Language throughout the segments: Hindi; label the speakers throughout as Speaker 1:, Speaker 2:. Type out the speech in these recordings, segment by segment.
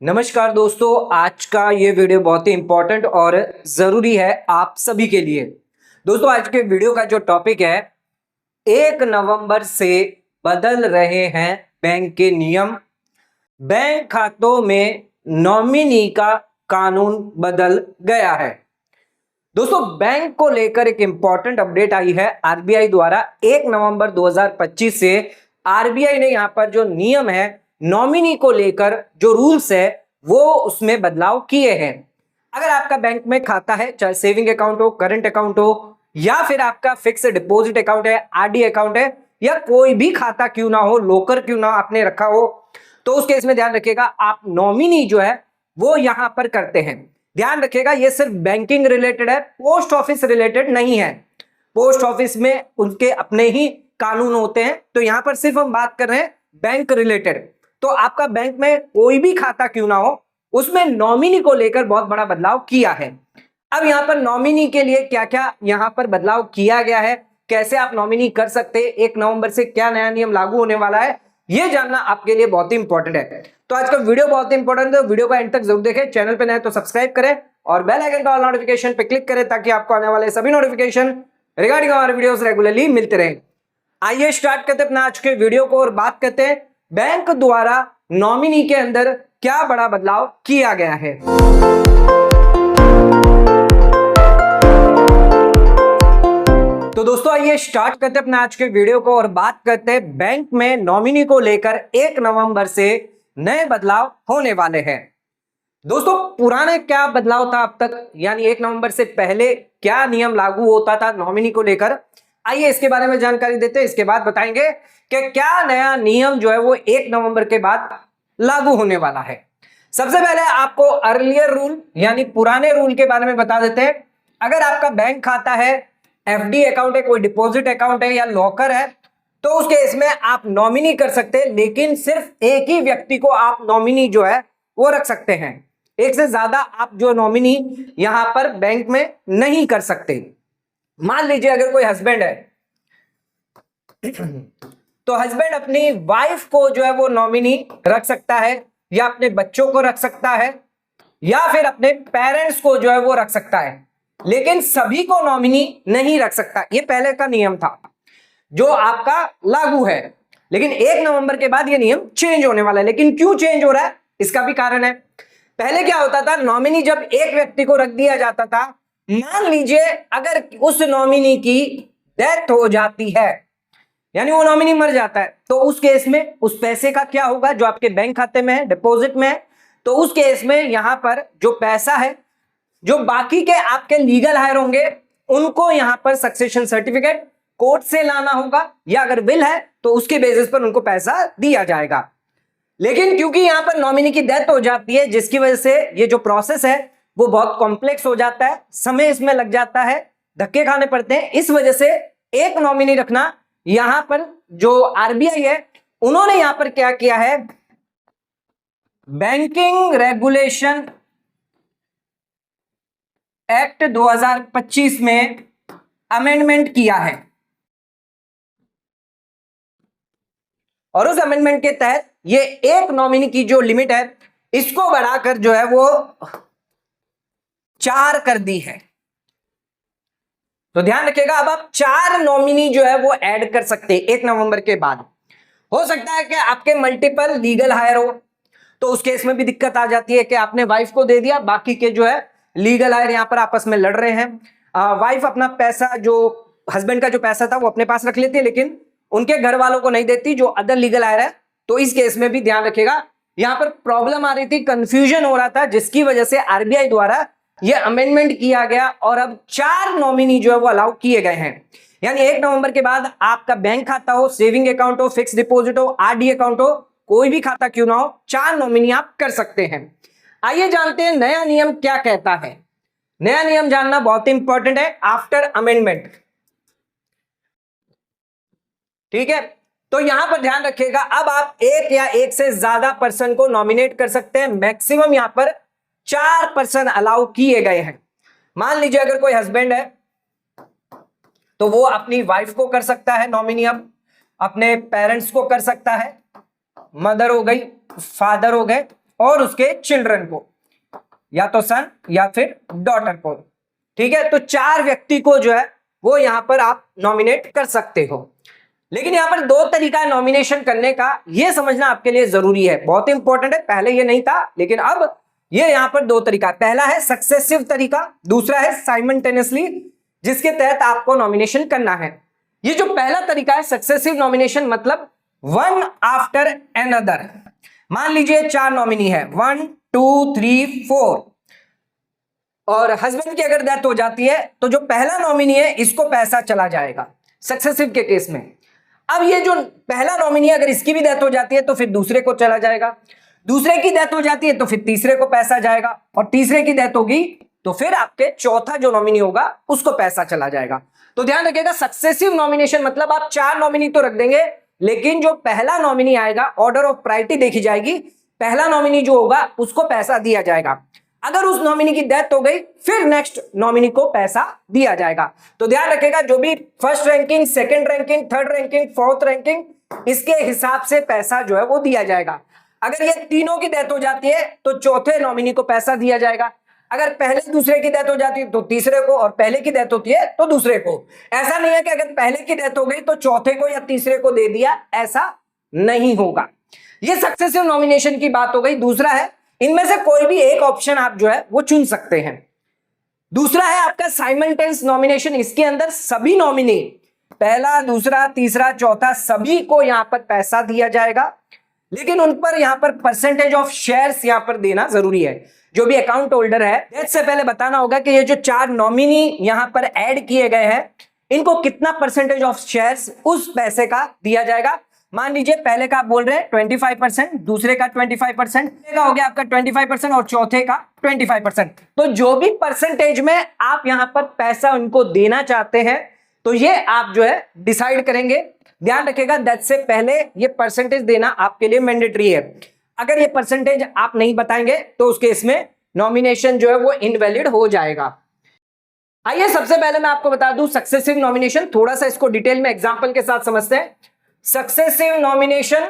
Speaker 1: नमस्कार दोस्तों, आज का ये वीडियो बहुत ही इंपॉर्टेंट और ज़रूरी है आप सभी के लिए। दोस्तों, आज के वीडियो का जो टॉपिक है, 1 नवंबर से बदल रहे हैं बैंक के नियम। बैंक खातों में नॉमिनी का कानून बदल गया है। दोस्तों, बैंक को लेकर एक इंपॉर्टेंट अपडेट आई है आरबीआई द्वारा। 1 नवंबर 2025 से आरबीआई ने यहां पर जो नियम है, नॉमिनी को लेकर जो रूल्स है, वो उसमें बदलाव किए हैं। अगर आपका बैंक में खाता है, चाहे सेविंग अकाउंट हो, करंट अकाउंट हो, या फिर आपका फिक्स डिपॉजिट अकाउंट है, आरडी अकाउंट है, या कोई भी खाता क्यों ना हो, लोकर क्यों ना आपने रखा हो, तो उस केस में ध्यान रखिएगा, आप नॉमिनी जो है वो यहां पर करते हैं। ध्यान रखिएगा, ये सिर्फ बैंकिंग रिलेटेड है, पोस्ट ऑफिस रिलेटेड नहीं है। पोस्ट ऑफिस में उनके अपने ही कानून होते हैं, तो यहां पर सिर्फ हम बात कर रहे हैं बैंक रिलेटेड। तो आपका बैंक में कोई भी खाता क्यों ना हो, उसमें नॉमिनी को लेकर बहुत बड़ा बदलाव किया है। अब यहां पर नॉमिनी के लिए क्या क्या यहां पर बदलाव किया गया है, कैसे आप नॉमिनी कर सकते हैं, 1 नवंबर से क्या नया नियम लागू होने वाला है, यह जानना आपके लिए बहुत ही इंपॉर्टेंट है। तो आज का वीडियो बहुत ही इंपॉर्टेंट है, वीडियो का एंड तक जरूर देखें। चैनल पे नए तो सब्सक्राइब करें और बेल आइकन का ऑल नोटिफिकेशन पे क्लिक करें, ताकि आपको आने वाले सभी नोटिफिकेशन रिगार्डिंग हमारे वीडियोस रेगुलरली मिलते रहें। आइए स्टार्ट करते हैं अपना आज के वीडियो को और बात करते हैं बैंक द्वारा नॉमिनी के अंदर क्या बड़ा बदलाव किया गया है। तो दोस्तों, आइए स्टार्ट करते हैं अपना आज के वीडियो को और बात करते हैं बैंक में नॉमिनी को लेकर 1 नवंबर से नए बदलाव होने वाले हैं। दोस्तों, पुराने क्या बदलाव था अब तक, यानी 1 नवंबर से पहले क्या नियम लागू होता था नॉमिनी को लेकर, आइए इसके बारे में जानकारी देते हैं। इसके बाद बताएंगे कि क्या नया नियम जो है वो 1 नवंबर के बाद लागू होने वाला है। सबसे पहले आपको अर्लियर रूल यानी पुराने रूल के बारे में बता देते हैं। अगर आपका बैंक खाता है, एफडी अकाउंट है, कोई डिपॉजिट अकाउंट है या लॉकर है, तो उस केस में आप नॉमिनी कर सकते हैं, लेकिन सिर्फ एक ही व्यक्ति को आप नॉमिनी जो है वो रख सकते हैं। एक से ज्यादा आप जो नॉमिनी यहां पर बैंक में नहीं कर सकते। मान लीजिए अगर कोई हस्बैंड है तो हस्बैंड अपनी वाइफ को जो है वो नॉमिनी रख सकता है, या अपने बच्चों को रख सकता है, या फिर अपने पेरेंट्स को जो है वो रख सकता है, लेकिन सभी को नॉमिनी नहीं रख सकता। ये पहले का नियम था जो आपका लागू है, लेकिन 1 नवंबर के बाद ये नियम चेंज होने वाला है। लेकिन क्यों चेंज हो रहा है, इसका भी कारण है। पहले क्या होता था, नॉमिनी जब एक व्यक्ति को रख दिया जाता था, मान लीजिए अगर उस नॉमिनी की डेथ हो जाती है, यानी वो नॉमिनी मर जाता है, तो उस केस में उस पैसे का क्या होगा जो आपके बैंक खाते में है, डिपॉजिट में है, तो उस केस में यहां पर जो पैसा है, जो बाकी के आपके लीगल हायर होंगे, उनको यहां पर सक्सेशन सर्टिफिकेट कोर्ट से लाना होगा, या अगर विल है तो उसके बेसिस पर उनको पैसा दिया जाएगा। लेकिन क्योंकि यहां पर नॉमिनी की डेथ हो जाती है, जिसकी वजह से ये जो प्रोसेस है वो बहुत कॉम्प्लेक्स हो जाता है, समय इसमें लग जाता है, धक्के खाने पड़ते हैं। इस वजह से एक नॉमिनी रखना, यहां पर जो आरबीआई है उन्होंने यहां पर क्या किया है, बैंकिंग रेगुलेशन एक्ट 2025 में अमेंडमेंट किया है, और उस अमेंडमेंट के तहत ये एक नॉमिनी की जो लिमिट है, इसको बढ़ाकर जो है वो 4 कर दी है। तो ध्यान रखिएगा, अब आप 4 नॉमिनी जो है वो ऐड कर सकते हैं 1 नवंबर के बाद। हो सकता है कि आपके मल्टीपल लीगल हायर हो, तो उस केस में भी दिक्कत आ जाती है कि आपने वाइफ को दे दिया, बाकी के जो है लीगल हायर यहां पर आपस में लड़ रहे हैं। वाइफ अपना पैसा, जो हस्बैंड का जो पैसा था वो अपने पास रख लेती है, लेकिन उनके घर वालों को नहीं देती, जो अदर लीगल हायर है। तो इस केस में भी ध्यान रखिएगा, यहां पर प्रॉब्लम आ रही थी, कंफ्यूजन हो रहा था, जिसकी वजह से आरबीआई द्वारा यह अमेंडमेंट किया गया और अब 4 नॉमिनी जो है वो अलाउ किए गए हैं। यानी 1 नवंबर के बाद आपका बैंक खाता हो, सेविंग अकाउंट हो, फिक्स डिपॉजिट हो, आरडी अकाउंट हो, कोई भी खाता क्यों ना हो, 4 नॉमिनी आप कर सकते हैं। आइए जानते हैं नया नियम क्या कहता है। नया नियम जानना बहुत इंपॉर्टेंट है आफ्टर अमेंडमेंट, ठीक है। तो यहां पर ध्यान रखिएगा, अब आप एक या एक से ज्यादा पर्सन को नॉमिनेट कर सकते हैं। मैक्सिमम यहां पर 4 पर्सन अलाउ किए गए हैं। मान लीजिए अगर कोई हस्बैंड है तो वो अपनी वाइफ को कर सकता है नॉमिनी, अब अपने पेरेंट्स को कर सकता है, मदर हो गई, फादर हो गए और उसके चिल्ड्रन को, या तो सन या फिर डॉटर को। ठीक है, तो 4 व्यक्ति को जो है वो यहां पर आप नॉमिनेट कर सकते हो। लेकिन यहां पर 2 तरीका है नॉमिनेशन करने का, यह समझना आपके लिए जरूरी है, बहुत इंपॉर्टेंट है। पहले ये नहीं था लेकिन अब ये यहां पर 2 तरीका, पहला है सक्सेसिव तरीका, दूसरा है साइमल्टेनियसली, जिसके तहत आपको नॉमिनेशन करना है। ये जो पहला तरीका है सक्सेसिव नॉमिनेशन, मतलब वन आफ्टर अनदर। मान लीजिए 4 नॉमिनी है, 1 2 3 4, और हस्बैंड की अगर डेथ हो जाती है तो जो पहला नॉमिनी है इसको पैसा चला जाएगा सक्सेसिव के केस में। अब ये जो पहला नॉमिनी है, अगर इसकी भी डेथ हो जाती है तो फिर दूसरे को चला जाएगा, दूसरे की डेथ हो जाती है तो फिर तीसरे को पैसा जाएगा, और तीसरे की डेथ होगी तो फिर आपके चौथा जो नॉमिनी होगा उसको पैसा चला जाएगा। तो ध्यान रखिएगा, सक्सेसिव नॉमिनेशन मतलब आप 4 नॉमिनी तो रख देंगे, लेकिन जो पहला नॉमिनी आएगा ऑर्डर ऑफ प्रायोरिटी देखी जाएगी, पहला नॉमिनी जो होगा उसको पैसा दिया जाएगा। अगर उस नॉमिनी की डेथ हो गई फिर नेक्स्ट नॉमिनी को पैसा दिया जाएगा। तो ध्यान रखिएगा, जो भी first ranking, second ranking, third ranking, fourth ranking, इसके हिसाब से पैसा जो है वो दिया जाएगा। अगर ये तीनों की डेथ हो जाती है तो चौथे नॉमिनी को पैसा दिया जाएगा, अगर पहले दूसरे की डेथ हो जाती है तो तीसरे को, और पहले की डेथ होती है तो दूसरे को। ऐसा नहीं है कि अगर पहले की डेथ हो गई तो चौथे को या तीसरे को दे दिया, ऐसा नहीं होगा। ये सक्सेसिव नॉमिनेशन की बात हो गई। दूसरा है, इनमें से कोई भी एक ऑप्शन आप जो है वो चुन सकते हैं। दूसरा है आपका साइमल्टेनियस नॉमिनेशन, इसके अंदर सभी नॉमिनी, पहला, दूसरा, तीसरा, चौथा, सभी को यहां पर पैसा दिया जाएगा, लेकिन उन पर यहां पर परसेंटेज ऑफ शेयर्स यहां पर देना जरूरी है। जो भी अकाउंट होल्डर है, इससे पहले बताना होगा कि ये जो 4 नॉमिनी यहां पर ऐड किए गए हैं, इनको कितना परसेंटेज ऑफ शेयर्स उस पैसे का दिया जाएगा। मान लीजिए पहले का आप बोल रहे हैं 25%, दूसरे का 25%, का हो गया आपका 25% और चौथे का 25%। तो जो भी परसेंटेज में आप यहां पर पैसा उनको देना चाहते हैं तो ये आप जो है डिसाइड करेंगे। ध्यान रखिएगा, डेथ से पहले ये परसेंटेज देना आपके लिए मैंडेटरी है। अगर ये परसेंटेज आप नहीं बताएंगे तो उस केस में नॉमिनेशन जो है वो इनवैलिड हो जाएगा। आइए सबसे पहले मैं आपको बता दूं सक्सेसिव नॉमिनेशन, थोड़ा सा इसको डिटेल में एग्जांपल के साथ समझते हैं। सक्सेसिव नॉमिनेशन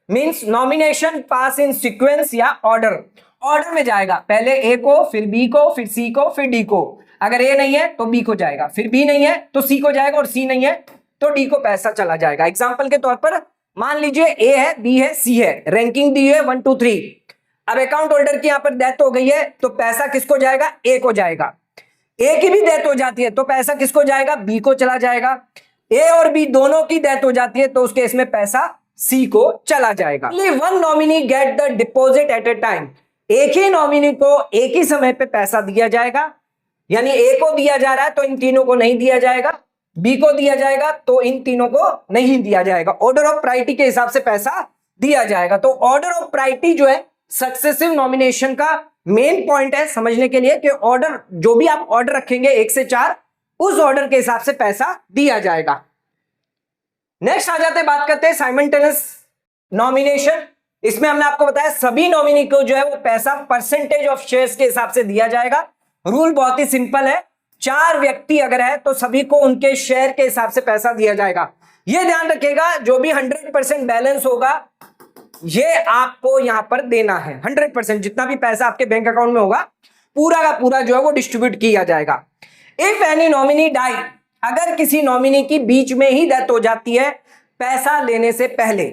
Speaker 1: मींस नॉमिनेशन पास इन सीक्वेंस या ऑर्डर में जाएगा, पहले ए को, फिर बी को, फिर सी को, फिर डी को। अगर ए नहीं है तो बी को जाएगा, फिर बी नहीं है तो सी को जाएगा, और सी नहीं है तो डी को पैसा चला जाएगा। एग्जांपल के तौर पर मान लीजिए ए है, बी है, सी है, रैंकिंग दी है 1 2 3। अब अकाउंट होल्डर की यहां पर डेथ हो गई है तो पैसा किसको जाएगा, ए को जाएगा। ए की भी डेथ हो जाती है तो पैसा किसको जाएगा, बी को चला जाएगा। ए और बी दोनों की डेथ हो जाती है तो उस केस में पैसा सी को चला जाएगा। Only one nominee get the deposit at a time, एक ही नॉमिनी को एक ही समय पे पैसा दिया जाएगा, यानी ए को दिया जा रहा है तो इन तीनों को नहीं दिया जाएगा, बी को दिया जाएगा तो इन तीनों को नहीं दिया जाएगा। ऑर्डर ऑफ प्रायोरिटी के हिसाब से पैसा दिया जाएगा। तो ऑर्डर ऑफ प्रायोरिटी जो है सक्सेसिव नॉमिनेशन का मेन पॉइंट है समझने के लिए कि ऑर्डर, जो भी आप ऑर्डर रखेंगे 1 से 4, उस ऑर्डर के हिसाब से पैसा दिया जाएगा। नेक्स्ट आ जाते हैं, बात करते हैं साइमल्टेनियस नॉमिनेशन। इसमें हमने आपको बताया सभी नॉमिनी को जो है वो पैसा परसेंटेज ऑफ शेयर्स के हिसाब से दिया जाएगा। रूल बहुत ही सिंपल है, 4 व्यक्ति अगर है तो सभी को उनके शेयर के हिसाब से पैसा दिया जाएगा। यह ध्यान रखिएगा, जो भी 100% बैलेंस होगा ये आपको यहां पर देना है। 100% जितना भी पैसा आपके बैंक अकाउंट में होगा पूरा का पूरा जो है वो डिस्ट्रीब्यूट किया जाएगा। इफ एनी नॉमिनी डाई, अगर किसी नॉमिनी की बीच में ही डेथ हो जाती है पैसा लेने से पहले,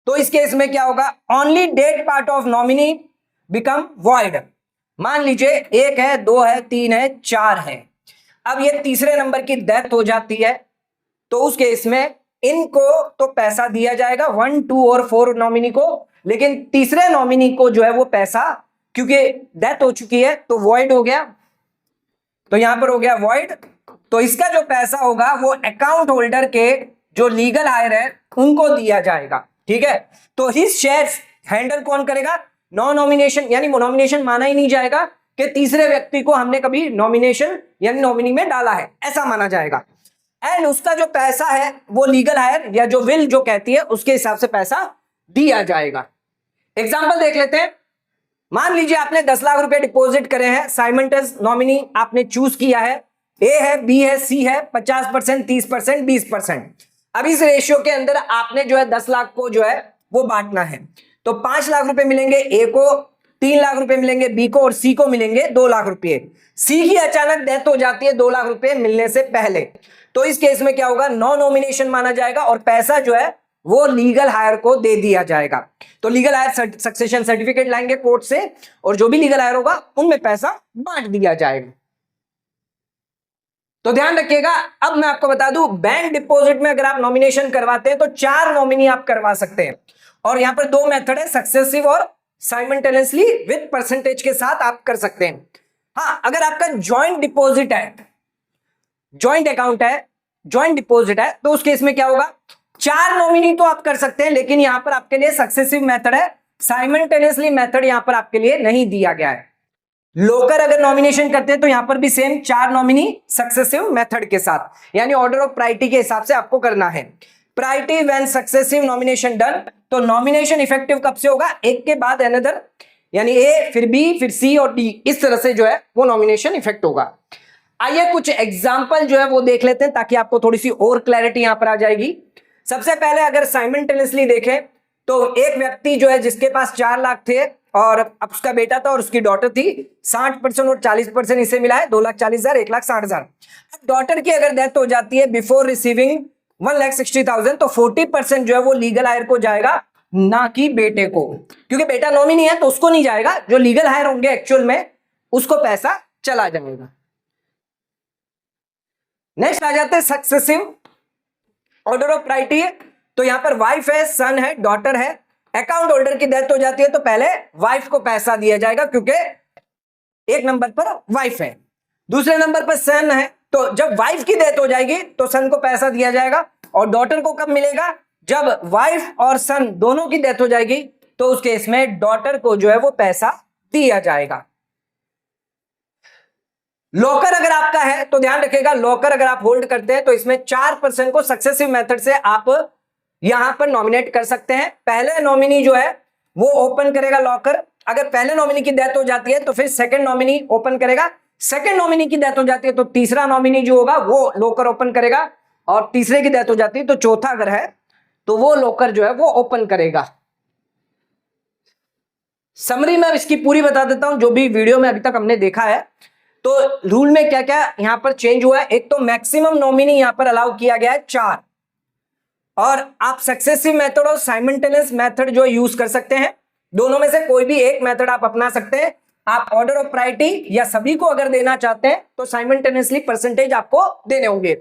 Speaker 1: तो इस केस में क्या होगा, only dead part of nominee become void. मान लीजिए 1 है, 2 है, 3 है, 4 है, अब ये तीसरे नंबर की डेथ हो जाती है तो उस केस में इनको तो पैसा दिया जाएगा 1 2 और 4 नॉमिनी को, लेकिन तीसरे नॉमिनी को जो है वो पैसा, क्योंकि डेथ हो चुकी है तो वॉइड हो गया, तो यहां पर हो गया वॉइड, तो इसका जो पैसा होगा वो अकाउंट होल्डर के जो लीगल हायर है उनको दिया जाएगा। ठीक है, तो हिज शेयर्स हैंडल कौन करेगा, नो नॉमिनेशन, यानी नॉमिनेशन माना ही नहीं जाएगा कि तीसरे व्यक्ति को हमने कभी नॉमिनेशन यानी नॉमिनी में डाला है, ऐसा माना जाएगा। एंड उसका जो पैसा है वो लीगल हायर या जो विल जो कहती है उसके हिसाब से पैसा दिया जाएगा। एग्जाम्पल देख लेते हैं। मान लीजिए आपने 10 लाख रुपए डिपॉजिट करे हैं, साइमल्टेनियस नॉमिनी आपने चूज किया है, ए है, बी है, सी है, 50%, 30%, 20%। अब इस रेशियो के अंदर आपने जो है 10 लाख को जो है वो बांटना है। तो 5 लाख रुपए मिलेंगे ए को, 3 लाख रुपए मिलेंगे बी को और सी को मिलेंगे 2 लाख रुपए। सी की अचानक डेथ हो जाती है 2 लाख रुपए मिलने से पहले, तो इस केस में क्या होगा, नो नॉमिनेशन माना जाएगा और पैसा जो है वो लीगल हायर को दे दिया जाएगा। तो लीगल हायर सक्सेशन सर्टिफिकेट लाएंगे कोर्ट से और जो भी लीगल हायर होगा उनमें पैसा बांट दिया जाएगा। तो ध्यान रखिएगा। अब मैं आपको बता दूं, बैंक डिपॉजिट में अगर आप नॉमिनेशन करवाते हैं तो 4 नॉमिनी आप करवा सकते हैं और यहां पर 2 मेथड है, सक्सेसिव और साइमल्टेनियसली विद परसेंटेज के साथ आप कर सकते हैं। हाँ, अगर आपका ज्वाइंट डिपॉजिट है, ज्वाइंट अकाउंट है, ज्वाइंट डिपॉजिट है, तो उस केस में क्या होगा, 4 नॉमिनी तो आप कर सकते हैं, लेकिन यहां पर आपके लिए सक्सेसिव मेथड है, साइमल्टेनियसली मेथड यहां पर आपके लिए नहीं दिया गया है। लोकर अगर नॉमिनेशन करते हैं तो यहां पर भी सेम 4 नॉमिनी सक्सेसिव मेथड के साथ, यानी ऑर्डर ऑफ प्रायोरिटी के हिसाब से आपको करना है। Priority when successive nomination done, तो नॉमिनेशन इफेक्टिव कब से होगा, एक के बाद अनदर, यानी ए फिर बी फिर सी और डी, इस तरह से जो है वो नॉमिनेशन इफेक्ट होगा। आइए कुछ एग्जांपल जो है वो देख लेते हैं ताकि आपको थोड़ी सी और क्लैरिटी यहां पर आ जाएगी। सबसे पहले अगर साइमल्टेनियसली देखें तो एक व्यक्ति जो है जिसके पास 4 लाख थे और अब उसका बेटा था और उसकी डॉटर थी, 60% और 40% इसे मिला है, 2,40,000 1,60,000। डॉटर की अगर डेथ हो जाती है बिफोर रिसीविंग 1,60,000 तो 40% जो है वो लीगल हायर को जाएगा, ना कि बेटे को, क्योंकि बेटा नॉमिनी है तो उसको नहीं जाएगा, जो लीगल हायर होंगे एक्चुअल में उसको पैसा चला जाएगा। नेक्स्ट आ जाते हैं सक्सेसिव ऑर्डर ऑफ प्रायोरिटी। तो यहां पर वाइफ है, सन है, डॉटर है, अकाउंट होल्डर की डेथ हो जाती है तो पहले वाइफ को पैसा दिया जाएगा क्योंकि एक नंबर पर वाइफ है, दूसरे नंबर पर सन है, तो जब वाइफ की डेथ हो जाएगी तो सन को पैसा दिया जाएगा। और डॉटर को कब मिलेगा, जब वाइफ और सन दोनों की डेथ हो जाएगी तो उस केस में डॉटर को जो है वो पैसा दिया जाएगा। लॉकर अगर आपका है तो ध्यान रखिएगा, लॉकर अगर आप होल्ड करते हैं तो इसमें 4% को सक्सेसिव मेथड से आप यहां पर नॉमिनेट कर सकते हैं। पहले नॉमिनी जो है वो ओपन करेगा लॉकर, अगर पहले नॉमिनी की डेथ हो जाती है तो फिर सेकंड नॉमिनी ओपन करेगा, सेकंड नॉमिनी की डेथ हो जाती है तो तीसरा नॉमिनी जो होगा वो लॉकर ओपन करेगा, और तीसरे की डेथ हो जाती है तो चौथा अगर है तो वो लॉकर जो है वो ओपन करेगा। समरी में इसकी पूरी बता देता हूं जो भी वीडियो में अभी तक हमने देखा है। तो रूल में क्या क्या यहां पर चेंज हुआ है, एक तो मैक्सिमम नॉमिनी यहां पर अलाउ किया गया है 4, और आप सक्सेसिव मेथड और साइमल्टेनियस मेथड जो यूज कर सकते हैं, दोनों में से कोई भी एक मेथड आप अपना सकते हैं। आप ऑर्डर ऑफ प्रायोरिटी या सभी को अगर देना चाहते हैं तो साइमल्टेनियसली परसेंटेज आपको देने होंगे।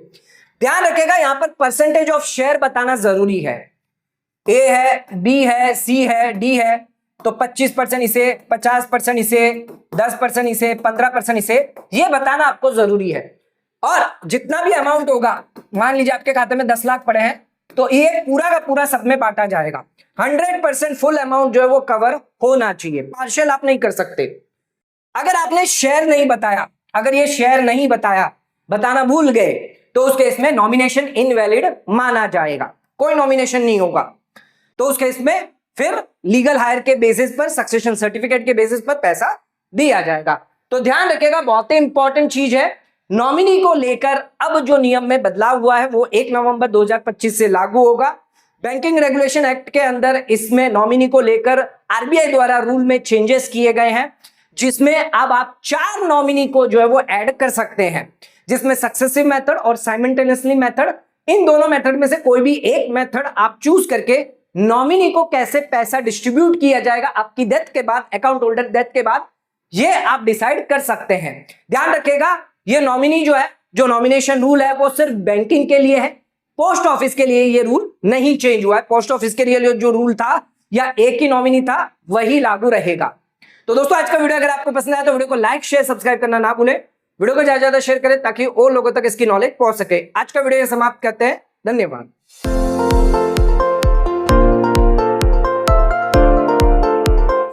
Speaker 1: ध्यान रखिएगा यहां पर परसेंटेज ऑफ शेयर बताना जरूरी है, ए है, बी है, सी है, डी है, तो 25% इसे, 50% इसे, 10% इसे, 15% इसे, ये बताना आपको जरूरी है। और जितना भी अमाउंट होगा, मान लीजिए आपके खाते में 10 लाख पड़े हैं तो ये पूरा का पूरा सब में बांटा जाएगा। 100% फुल अमाउंट जो है वो कवर होना चाहिए, पार्शियल आप नहीं कर सकते। अगर आपने शेयर नहीं बताया, अगर ये शेयर नहीं बताया, बताना भूल गए, तो उस केस में नॉमिनेशन इनवैलिड माना जाएगा, कोई नॉमिनेशन नहीं होगा। तो उस केस में फिर लीगल हायर के बेसिस पर, सक्सेशन सर्टिफिकेट के बेसिस पर पैसा दिया जाएगा। तो ध्यान रखिएगा, बहुत ही इंपॉर्टेंट चीज है, नॉमिनी को लेकर अब जो नियम में बदलाव हुआ है वो 1 नवंबर 2025 से लागू होगा। बैंकिंग रेगुलेशन एक्ट के अंदर इसमें नॉमिनी को लेकर आरबीआई द्वारा रूल में चेंजेस किए गए हैं, जिसमें अब आप 4 नॉमिनी को जो है वो ऐड कर सकते हैं, जिसमें सक्सेसिव मेथड और साइमल्टेनियसली मेथड, इन दोनों मेथड में से कोई भी एक मेथड आप चूज करके नॉमिनी को कैसे पैसा डिस्ट्रीब्यूट किया जाएगा आपकी डेथ के बाद, अकाउंट होल्डर डेथ के बाद, ये आप डिसाइड कर सकते हैं। ध्यान रखिएगा, ये नॉमिनी जो है, जो नॉमिनेशन रूल है वो सिर्फ बैंकिंग के लिए है, पोस्ट ऑफिस के लिए ये रूल नहीं चेंज हुआ है। पोस्ट ऑफिस के लिए जो रूल था या एक ही नॉमिनी था वही लागू रहेगा। तो दोस्तों आज का वीडियो अगर आपको पसंद आया तो वीडियो को लाइक शेयर सब्सक्राइब करना ना भूलें, वीडियो को ज्यादा ज्यादा शेयर करें ताकि और लोगों तक इसकी नॉलेज पहुंच सके। आज का वीडियो समाप्त करते हैं, धन्यवाद।